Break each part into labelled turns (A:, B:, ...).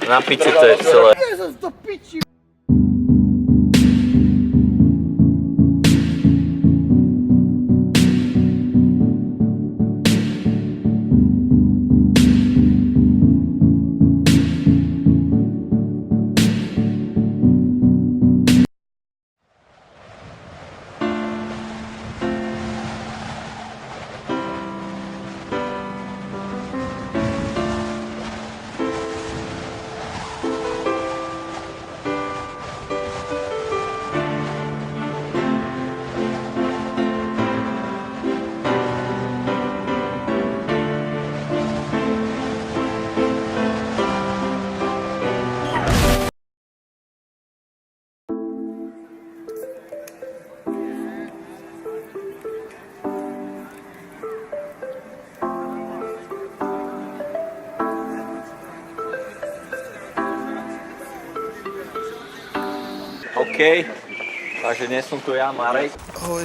A: Na piči to je celé.
B: Jezus, do piči.
A: OK, takže dnes som tu ja, Marek.
B: Ahoj.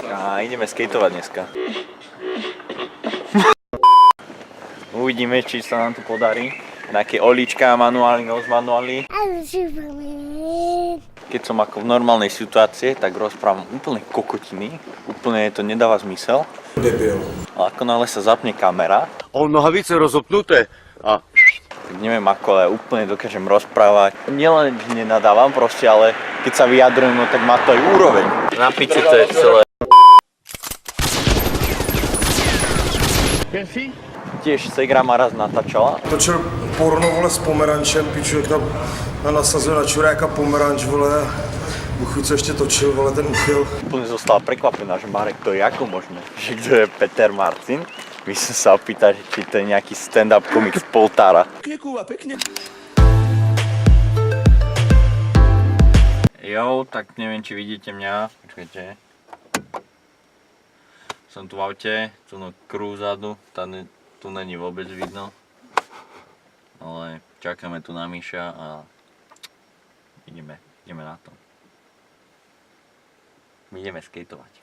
A: A ideme skateovať dneska. Uvidíme, či sa nám tu podarí. Nejaké olíčka, manuály, nos manuály. Keď som ako v normálnej situácii, tak rozprávam úplne kokotiny. Úplne to nedáva zmysel.
B: Debil.
A: Ale ako náhle sa zapne kamera,
C: On nohavice rozopnuté a
A: tak neviem ako, ale úplne dokážem rozprávať. Nielen, že nenadávam proste, ale keď sa vyjadrujem, no tak má to aj úroveň. Na piči to je celé. Tiež Segra ma raz natáčala.
B: Točil porno, vole, s pomerančem, piču, jak tam nasazuje na čuráka pomeranč, vole. Buchuj, co ještě točil, vole, ten uchyl.
A: Úplne zostala prekvapená, že Marek, to je ako možné? Že kto je Peter Marcin? My som sa opýtať, či to je nejaký stand-up komik z Poltára.
C: Kúva, pekne.
A: Jo, tak neviem, či vidíte mňa. Počkajte. Som tu v aute, tu na crew zadu, tu není vôbec vidno. Ale čakáme tu na Miša a ideme na to. My ideme skateovať.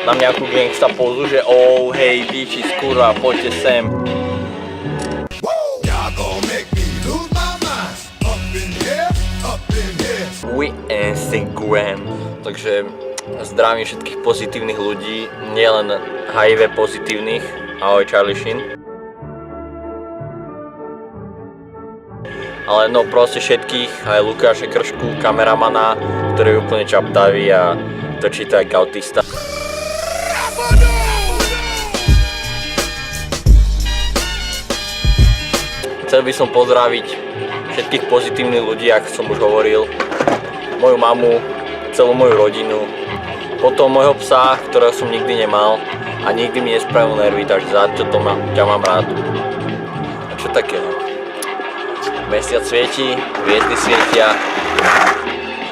A: Dám nejakú gangsta pózu, že oh, hej, bitches, kurva, poďte sem. We Instagram. Takže zdravím všetkých pozitívnych ľudí, nielen HIV pozitívnych. Ahoj, Charlie Sheen. Ale no proste všetkých, aj Lukáše Kršku, kameramana, ktorý je úplne čaptavý a točí to jak autista. Chcel by som pozdraviť všetkých pozitívnych ľudí, ako som už hovoril, moju mamu, celú moju rodinu, potom môjho psa, ktorého som nikdy nemal a nikdy mi nespravil nervy, takže za čo to ťa mám rád. A čo takého? Mesiac svieti, hviezdy svietia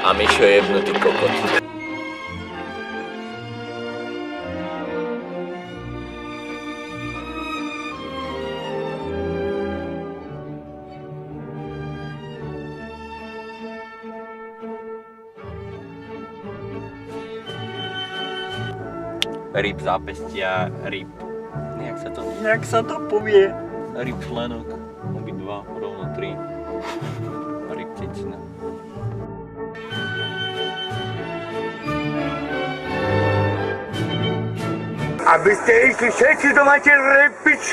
A: a Mišo je jebnutý kokot. Ryb zápestia, ryb... Jak sa to povie? Ryb členok, obidva. rovno 3. Rybticina.
D: Aby ste išli všetci, kto máte repič,